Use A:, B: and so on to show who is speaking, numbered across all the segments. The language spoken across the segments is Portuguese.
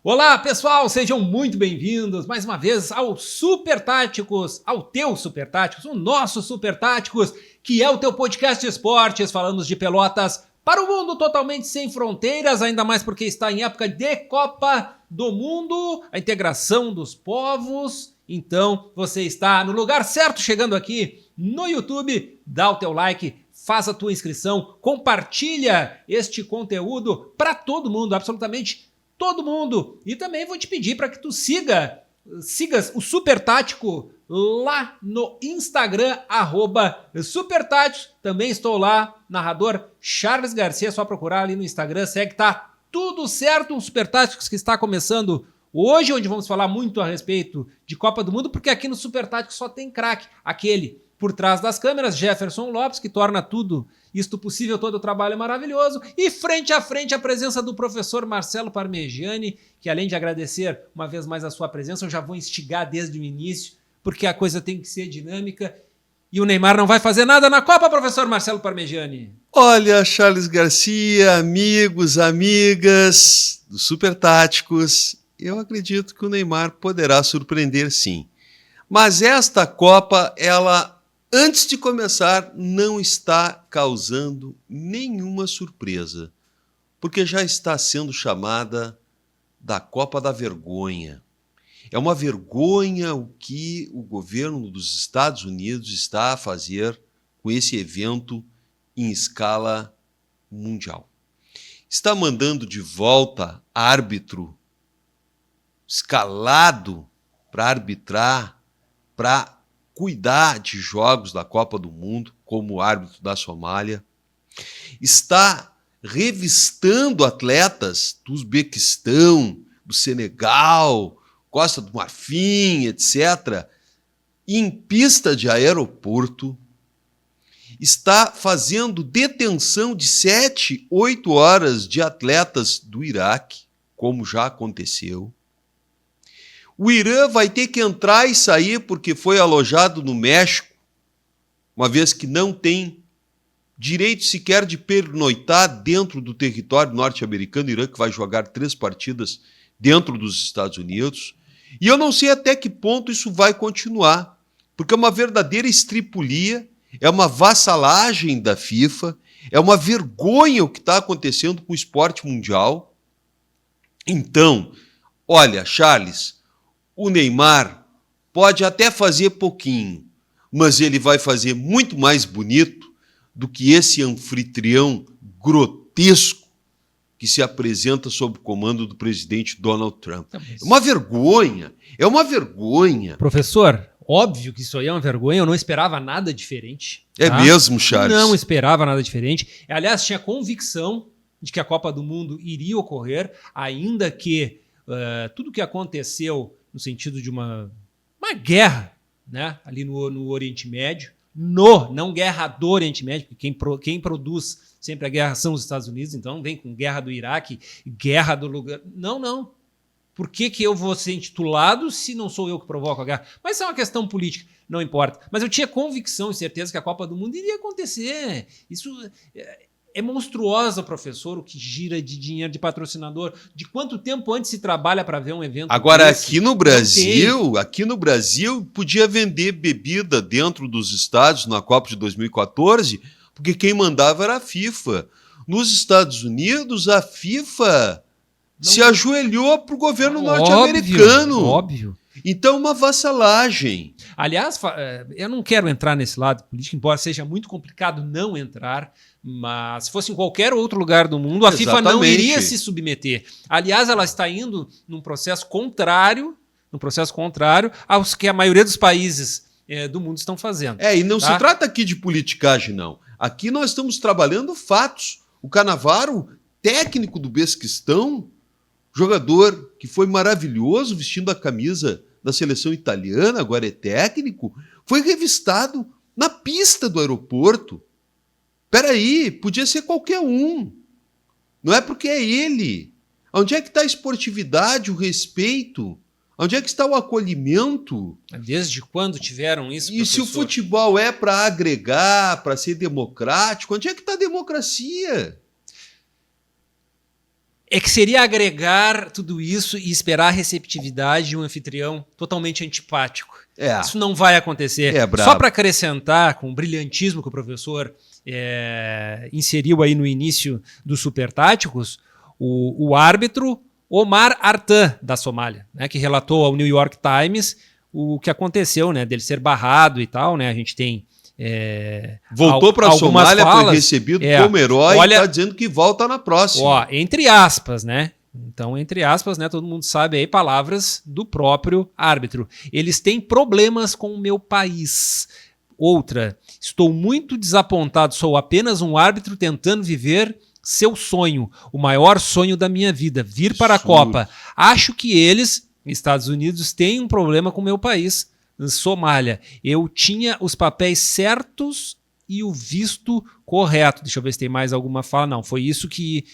A: Olá, pessoal, sejam muito bem-vindos mais uma vez ao Super Táticos, ao teu Super Táticos, o nosso Super Táticos, que é o teu podcast de esportes. Falamos de Pelotas para o mundo totalmente sem fronteiras, ainda mais porque está em época de Copa do Mundo, a integração dos povos. Então, você está no lugar certo, chegando aqui no YouTube, dá o teu like, faz a tua inscrição, compartilha este conteúdo para todo mundo, absolutamente todo mundo. E também vou te pedir para que tu sigas o Super Tático lá no Instagram, @supertáticos. Também estou lá, narrador Charles Garcia, é só procurar ali no Instagram, segue, tá tudo certo. Um Super Táticos que está começando hoje, onde vamos falar muito a respeito de Copa do Mundo, porque aqui no Super Tático só tem craque, aquele por trás das câmeras, Jefferson Lopes, que torna tudo isto possível, todo o trabalho é maravilhoso. E frente a frente a presença do professor Marcelo Parmegiani, que além de agradecer uma vez mais a sua presença, eu já vou instigar desde o início, porque a coisa tem que ser dinâmica. E o Neymar não vai fazer nada na Copa, professor Marcelo Parmegiani?
B: Olha, Charles Garcia, amigos, amigas do Super Táticos, eu acredito que o Neymar poderá surpreender sim. Mas esta Copa, ela, antes de começar, não está causando nenhuma surpresa, porque já está sendo chamada da Copa da Vergonha. É uma vergonha o que o governo dos Estados Unidos está a fazer com esse evento em escala mundial. Está mandando de volta árbitro escalado para arbitrar, para cuidar de jogos da Copa do Mundo, como o árbitro da Somália. Está revistando atletas do Uzbequistão, do Senegal, Costa do Marfim, etc., em pista de aeroporto. Está fazendo detenção de 7, 8 horas de atletas do Iraque, como já aconteceu. O Irã vai ter que entrar e sair porque foi alojado no México, uma vez que não tem direito sequer de pernoitar dentro do território norte-americano. O Irã que vai jogar 3 partidas dentro dos Estados Unidos. E eu não sei até que ponto isso vai continuar, porque é uma verdadeira estripulia, é uma vassalagem da FIFA, é uma vergonha o que está acontecendo com o esporte mundial. Então, olha, Charles, o Neymar pode até fazer pouquinho, mas ele vai fazer muito mais bonito do que esse anfitrião grotesco que se apresenta sob o comando do presidente Donald Trump. É uma vergonha, é uma vergonha.
A: Professor, óbvio que isso aí é uma vergonha, eu não esperava nada diferente.
B: É mesmo, Charles?
A: Não esperava nada diferente. Aliás, tinha convicção de que a Copa do Mundo iria ocorrer, ainda que tudo que aconteceu no sentido de uma guerra, né, ali no Oriente Médio, não guerra do Oriente Médio, porque quem produz sempre a guerra são os Estados Unidos, então vem com guerra do Iraque, guerra do lugar. Não. Por que eu vou ser intitulado se não sou eu que provoco a guerra? Mas isso é uma questão política, não importa. Mas eu tinha convicção e certeza que a Copa do Mundo iria acontecer. Isso é monstruosa, professor, o que gira de dinheiro de patrocinador. De quanto tempo antes se trabalha para ver um evento
B: Agora,
A: desse?
B: aqui no Brasil, podia vender bebida dentro dos estádios na Copa de 2014, porque quem mandava era a FIFA. Nos Estados Unidos, a FIFA se ajoelhou para o governo norte-americano.
A: Óbvio.
B: Então, uma vassalagem.
A: Aliás, eu não quero entrar nesse lado político, embora seja muito complicado não entrar, mas se fosse em qualquer outro lugar do mundo, a FIFA não iria se submeter. Aliás, ela está indo num processo contrário aos que a maioria dos países do mundo estão fazendo.
B: E não se trata aqui de politicagem, não. Aqui nós estamos trabalhando fatos. O Cannavaro, técnico do Uzbequistão, jogador que foi maravilhoso vestindo a camisa da seleção italiana, agora é técnico, foi revistado na pista do aeroporto. Peraí, podia ser qualquer um. Não é porque é ele. Onde é que está a esportividade, o respeito? Onde é que está o acolhimento?
A: Desde quando tiveram isso,
B: professor? E se o futebol é para agregar, para ser democrático, onde é que está a democracia?
A: É que seria agregar tudo isso e esperar a receptividade de um anfitrião totalmente antipático. Isso não vai acontecer. Só para acrescentar, com o brilhantismo que o professor inseriu aí no início dos Supertáticos, o árbitro Omar Artan, da Somália, né, que relatou ao New York Times o que aconteceu, né, dele ser barrado e tal, né, a gente tem...
B: voltou para a Somália, foi recebido como herói e está dizendo que volta na próxima.
A: Entre aspas, né? Então, entre aspas, né? Todo mundo sabe aí palavras do próprio árbitro. Eles têm problemas com o meu país. Outra, estou muito desapontado, sou apenas um árbitro tentando viver seu sonho, o maior sonho da minha vida, vir para a Copa. Acho que eles, Estados Unidos, têm um problema com o meu país. Somália, eu tinha os papéis certos e o visto correto. Deixa eu ver se tem mais alguma fala. Não, foi isso que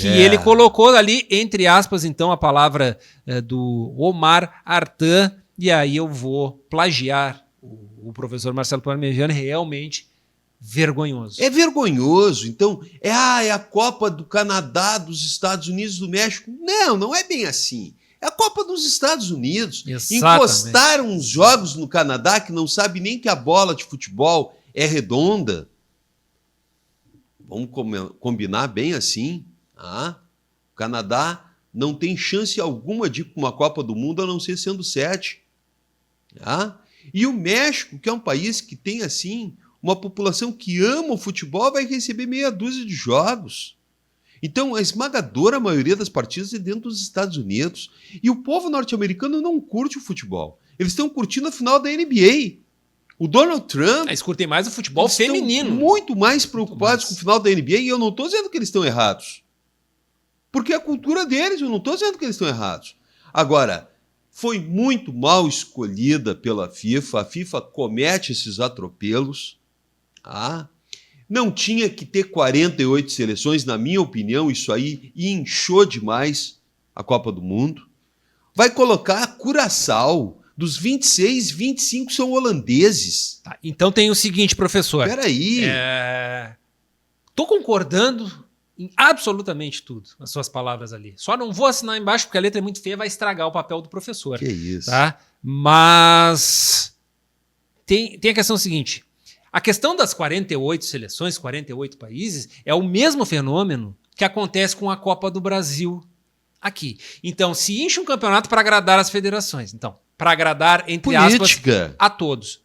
A: ele colocou ali, entre aspas, então, a palavra do Omar Artan, e aí eu vou plagiar o professor Marcelo Parmegiani, realmente vergonhoso. É vergonhoso.
B: Então, é a Copa do Canadá, dos Estados Unidos, do México. Não é bem assim. É a Copa dos Estados Unidos.
A: Exatamente.
B: Encostaram uns jogos no Canadá que não sabe nem que a bola de futebol é redonda. Vamos combinar bem assim. O Canadá não tem chance alguma de ir para uma Copa do Mundo a não ser sendo 7. E o México, que é um país que tem assim uma população que ama o futebol, vai receber meia dúzia de jogos. Então, a esmagadora maioria das partidas é dentro dos Estados Unidos. E o povo norte-americano não curte o futebol. Eles estão curtindo a final da NBA. O Donald Trump...
A: Eles curtem mais o futebol feminino.
B: Estão muito mais preocupados com o final da NBA, e eu não estou dizendo que eles estão errados. Porque é a cultura deles, eu não estou dizendo que eles estão errados. Agora, foi muito mal escolhida pela FIFA. A FIFA comete esses atropelos. Não tinha que ter 48 seleções, na minha opinião, isso aí inchou demais a Copa do Mundo. Vai colocar a Curaçao, dos 26, 25 são holandeses.
A: Então tem o seguinte, professor.
B: Peraí.
A: Tô concordando em absolutamente tudo, as suas palavras ali. Só não vou assinar embaixo porque a letra é muito feia, vai estragar o papel do professor.
B: Que isso.
A: Tá? Mas tem a questão seguinte. A questão das 48 seleções, 48 países, é o mesmo fenômeno que acontece com a Copa do Brasil aqui. Então, se enche um campeonato para agradar as federações. Então, para agradar, entre aspas, a todos.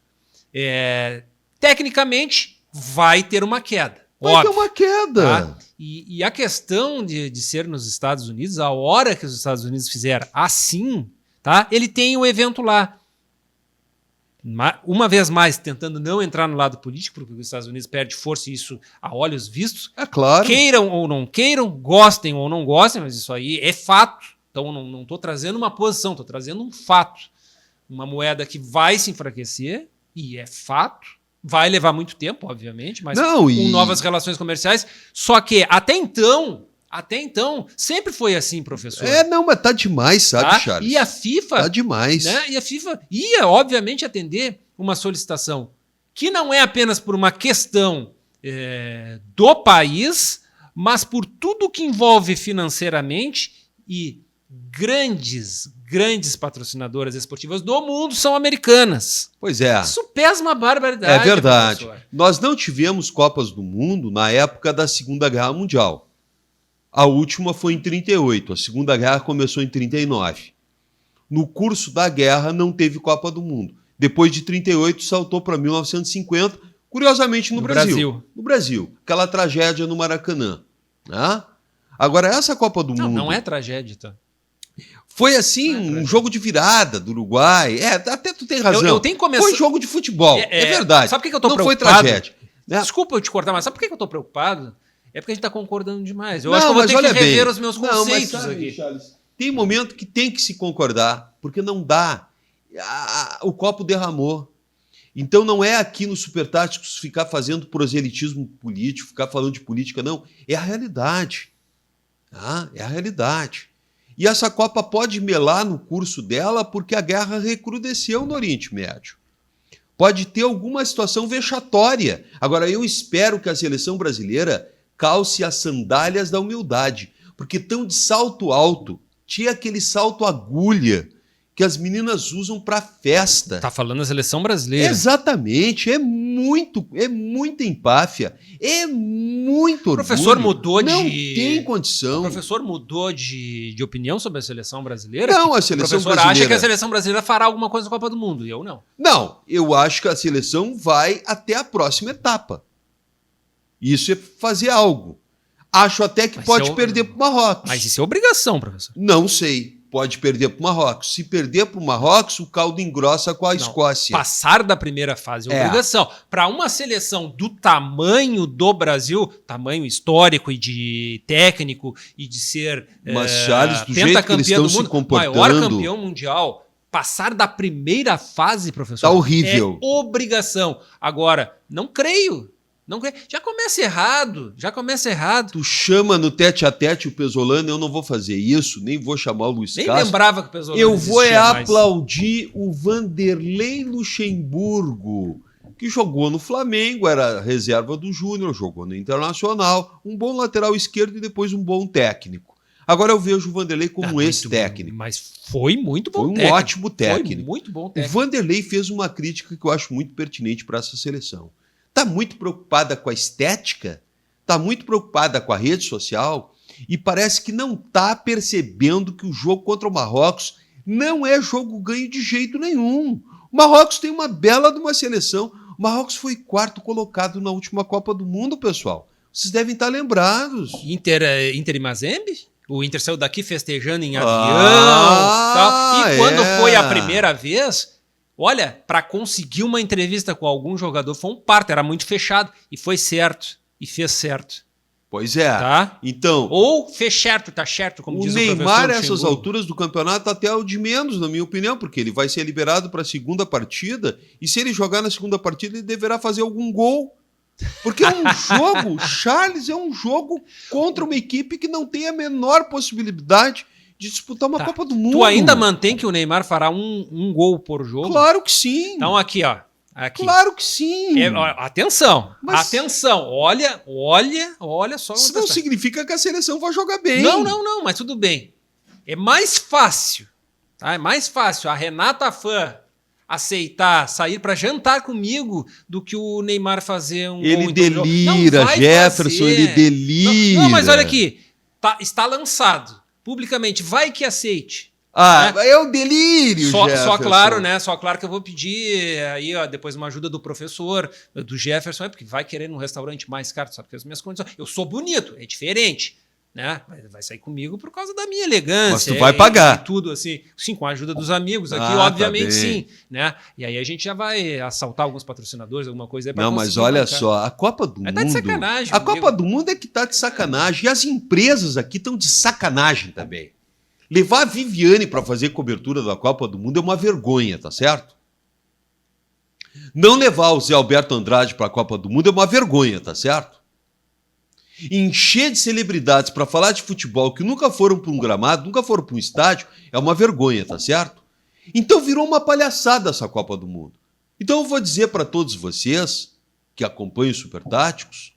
A: Tecnicamente, vai ter uma queda.
B: Vai ter uma queda.
A: Tá? E a questão de ser nos Estados Unidos, a hora que os Estados Unidos fizer assim, tá? Ele tem o evento lá. Uma vez mais, tentando não entrar no lado político, porque os Estados Unidos perde força e isso a olhos vistos.
B: É claro.
A: Queiram ou não queiram, gostem ou não gostem, mas isso aí é fato. Então não estou trazendo uma posição, estou trazendo um fato. Uma moeda que vai se enfraquecer, e é fato. Vai levar muito tempo, obviamente, mas com novas relações comerciais. Só que até então, sempre foi assim, professor.
B: Mas tá demais, sabe, Charles?
A: E a FIFA...
B: Tá demais.
A: Né? E a FIFA ia, obviamente, atender uma solicitação que não é apenas por uma questão do país, mas por tudo que envolve financeiramente, e grandes patrocinadoras esportivas do mundo são americanas.
B: Pois é.
A: Isso pesa uma barbaridade.
B: É verdade.
A: Professor.
B: Nós não tivemos Copas do Mundo na época da Segunda Guerra Mundial. A última foi em 38, a Segunda Guerra começou em 39. No curso da guerra não teve Copa do Mundo. Depois de 38 saltou para 1950, curiosamente no Brasil. No Brasil, aquela tragédia no Maracanã. Agora essa Copa do Mundo...
A: Não é tragédia, tá?
B: Foi assim, um jogo de virada do Uruguai. Até tu tem razão.
A: Eu tenho começado...
B: Foi jogo de futebol, é verdade.
A: Sabe por que eu tô preocupado?
B: Não foi tragédia.
A: Desculpa eu te cortar, mas sabe por que eu tô preocupado? É porque a gente tá concordando demais. Eu acho que eu vou ter que rever os meus conceitos aqui.
B: Charles, tem momento que tem que se concordar, porque não dá. O copo derramou. Então não é aqui no Supertáticos ficar fazendo proselitismo político, ficar falando de política, não. É a realidade. É a realidade. E essa Copa pode melar no curso dela porque a guerra recrudesceu no Oriente Médio. Pode ter alguma situação vexatória. Agora, eu espero que a seleção brasileira calce as sandálias da humildade, porque estão de salto alto. Tinha aquele salto agulha que as meninas usam para festa.
A: Tá falando da seleção brasileira.
B: Exatamente, é muita empáfia, é muito orgulho.
A: O professor mudou
B: Não tem condição.
A: O professor mudou de opinião sobre a seleção brasileira?
B: Não, a seleção brasileira...
A: O professor acha que a seleção brasileira fará alguma coisa na Copa do Mundo, e eu não.
B: Não, eu acho que a seleção vai até a próxima etapa. Isso é fazer algo. Acho até que pode perder para o Marrocos.
A: Mas isso é obrigação, professor.
B: Não sei. Pode perder para o Marrocos. Se perder para o Marrocos, o caldo engrossa com a Escócia.
A: Passar da primeira fase é obrigação. Para uma seleção do tamanho do Brasil, tamanho histórico e de técnico e de ser
B: Mas, Charles, do jeito que eles estão se comportando...
A: maior campeão mundial, passar da primeira fase, professor,
B: tá horrível.
A: É obrigação. Agora, não creio. Já começa errado.
B: Tu chama no tete-a-tete o Pesolano, eu não vou fazer isso, nem vou chamar o Luiz Castro.
A: Nem lembrava que o Pesolano
B: Eu vou
A: mais.
B: aplaudir o Vanderlei Luxemburgo, que jogou no Flamengo, era reserva do Júnior, jogou no Internacional, um bom lateral esquerdo e depois um bom técnico. Agora eu vejo o Vanderlei como ex-técnico.
A: Mas foi muito bom técnico.
B: Foi um ótimo técnico.
A: Foi muito bom técnico.
B: O Vanderlei fez uma crítica que eu acho muito pertinente para essa seleção. Está muito preocupada com a estética, está muito preocupada com a rede social e parece que não está percebendo que o jogo contra o Marrocos não é jogo ganho de jeito nenhum. O Marrocos tem uma bela de uma seleção. O Marrocos foi quarto colocado na última Copa do Mundo, pessoal. Vocês devem estar lembrados.
A: Inter e Mazembe? O Inter saiu daqui festejando em avião. Tal. E quando foi a primeira vez... Olha, para conseguir uma entrevista com algum jogador foi um parto, era muito fechado. E foi certo. E fez certo.
B: Pois é.
A: Tá?
B: Então,
A: ou fez certo, tá certo, como diz o professor.
B: O Neymar, nessas alturas do campeonato, até é o de menos, na minha opinião, porque ele vai ser liberado para a segunda partida. E se ele jogar na segunda partida, ele deverá fazer algum gol. Porque é um jogo, Charles, é um jogo contra uma equipe que não tem a menor possibilidade de disputar uma Copa do Mundo.
A: Tu ainda mantém que o Neymar fará um gol por jogo?
B: Claro que sim.
A: Então aqui, ó. Aqui.
B: Claro que sim.
A: Atenção, atenção. Olha só.
B: Isso não significa que a seleção vai jogar bem.
A: Não, mas tudo bem. É mais fácil, tá? É mais fácil a Renata Fã aceitar sair para jantar comigo do que o Neymar fazer um
B: ele
A: gol.
B: Delira, Jefferson, ele delira.
A: Não, mas olha aqui. Está lançado. Publicamente, vai que aceite.
B: É o delírio,
A: só claro, né? Só claro que eu vou pedir aí, ó, depois uma ajuda do professor, do Jefferson, porque vai querer num restaurante mais caro, sabe? Porque as minhas condições. Eu sou bonito, é diferente, né? Vai sair comigo por causa da minha elegância.
B: Mas tu vai pagar.
A: E tudo assim. Sim, com a ajuda dos amigos aqui, obviamente tá sim, né? E aí a gente já vai assaltar alguns patrocinadores, alguma coisa aí pra conseguir.
B: Não, mas olha só, a Copa do Mundo...
A: Tá de sacanagem.
B: A Copa do Mundo é que tá de sacanagem. E as empresas aqui estão de sacanagem também. Levar a Viviane para fazer cobertura da Copa do Mundo é uma vergonha, tá certo? Não levar o Zé Alberto Andrade para a Copa do Mundo é uma vergonha, tá certo? Encher de celebridades para falar de futebol que nunca foram para um gramado, nunca foram para um estádio, é uma vergonha, tá certo? Então virou uma palhaçada essa Copa do Mundo. Então eu vou dizer para todos vocês que acompanham os Super Táticos,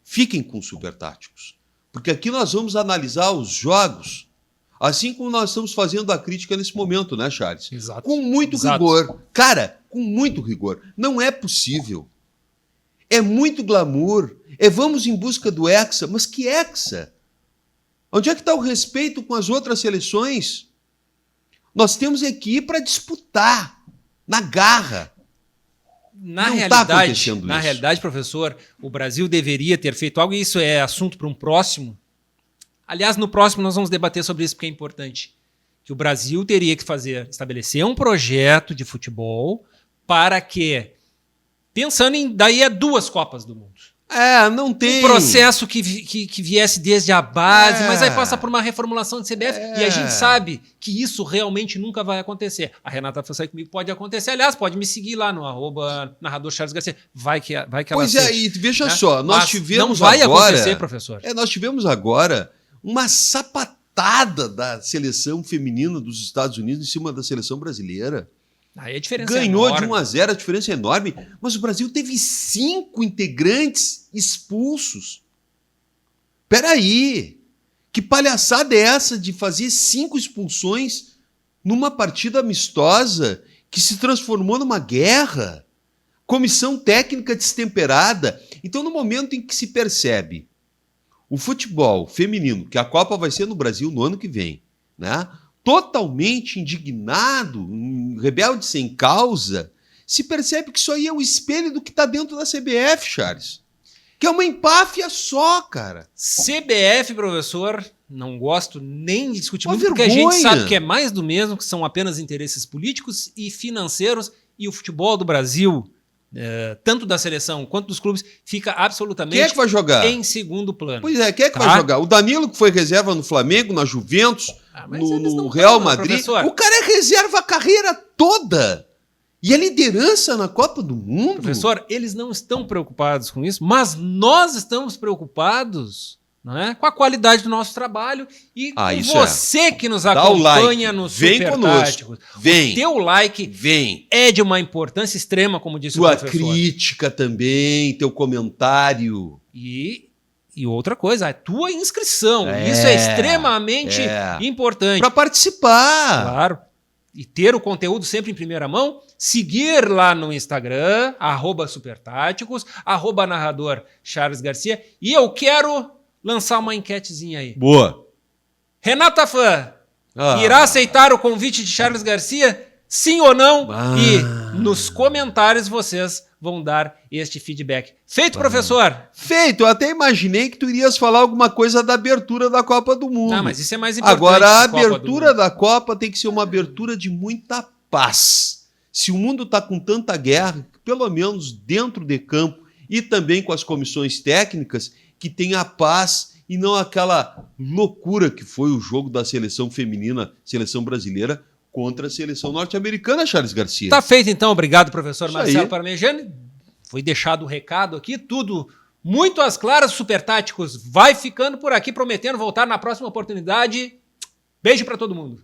B: fiquem com os Super Táticos. Porque aqui nós vamos analisar os jogos, assim como nós estamos fazendo a crítica nesse momento, né, Charles?
A: Exato.
B: Com muito rigor. Cara, com muito rigor. Não é possível. É muito glamour. Vamos em busca do Hexa. Mas que Hexa? Onde é que está o respeito com as outras seleções? Nós temos aqui para disputar, na garra.
A: Na realidade, professor, o Brasil deveria ter feito algo, e isso é assunto para um próximo. Aliás, no próximo nós vamos debater sobre isso, porque é importante. Que o Brasil teria que estabelecer um projeto de futebol para que, pensando em daí 2 Copas do Mundo.
B: Não tem.
A: Um processo que viesse desde a base, mas aí passa por uma reformulação de CBF, e a gente sabe que isso realmente nunca vai acontecer. A Renata foi sair comigo, pode acontecer. Aliás, pode me seguir lá no @narrador Charles Garcia. Vai que ela
B: Pois e veja só, nós tivemos
A: não vai
B: agora...
A: acontecer, professor.
B: Nós tivemos agora uma sapatada da seleção feminina dos Estados Unidos em cima da seleção brasileira.
A: Aí a diferença
B: ganhou
A: é
B: de 1-0, a diferença é enorme, mas o Brasil teve 5 integrantes expulsos. Peraí, Que palhaçada é essa de fazer 5 expulsões numa partida amistosa que se transformou numa guerra? Comissão técnica destemperada. Então, no momento em que se percebe o futebol feminino, que a Copa vai ser no Brasil no ano que vem, né? Totalmente indignado, rebelde sem causa, se percebe que isso aí é o espelho do que está dentro da CBF, Charles. Que é uma empáfia só, cara.
A: CBF, professor, não gosto nem de discutir
B: Uma
A: muito, porque a gente
B: vergonha.
A: sabe que é mais do mesmo, que são apenas interesses políticos e financeiros, e o futebol do Brasil, tanto da seleção quanto dos clubes, fica absolutamente
B: Quem é que vai jogar?
A: em segundo plano.
B: Pois é, quem é que
A: Tá?
B: vai jogar? O Danilo, que foi reserva no Flamengo, na Juventus,
A: Mas
B: no
A: eles não
B: Real
A: tão,
B: Madrid.
A: professor.
B: O cara é reserva a carreira toda. E a liderança na Copa do Mundo.
A: Professor, eles não estão preocupados com isso, mas nós estamos preocupados, não é? Com a qualidade do nosso trabalho e com
B: isso
A: você que nos
B: Dá o
A: acompanha
B: like.
A: no
B: Vem
A: Super
B: conosco.
A: Táticos.
B: Vem.
A: O teu like
B: Vem.
A: é de uma importância extrema, como disse
B: Tua
A: o professor.
B: crítica também, teu comentário.
A: E outra coisa, a tua inscrição.
B: É,
A: Isso é extremamente importante.
B: Para participar.
A: Claro. E ter o conteúdo sempre em primeira mão, seguir lá no Instagram, @supertáticos, @narrador Charles Garcia. E eu quero lançar uma enquetezinha aí.
B: Boa.
A: Renata Fã,
B: Ah.
A: irá aceitar o convite de Charles Garcia? Sim ou não?
B: Ah.
A: E nos comentários vocês vão dar este feedback. Feito, professor?
B: Feito, eu até imaginei que tu irias falar alguma coisa da abertura da Copa do Mundo.
A: Não, mas isso é mais importante.
B: Agora, a
A: que Copa do
B: abertura
A: Mundo.
B: da Copa tem que ser uma abertura de muita paz. Se o mundo está com tanta guerra, pelo menos dentro de campo e também com as comissões técnicas, que tenha paz e não aquela loucura que foi o jogo da seleção feminina, seleção brasileira, contra a seleção norte-americana, Charles Garcia.
A: Tá feito então, obrigado, professor
B: Isso
A: Marcelo
B: aí.
A: Parmegiani. Foi deixado o recado aqui, tudo muito às claras. Super Táticos vai ficando por aqui, prometendo voltar na próxima oportunidade. Beijo para todo mundo.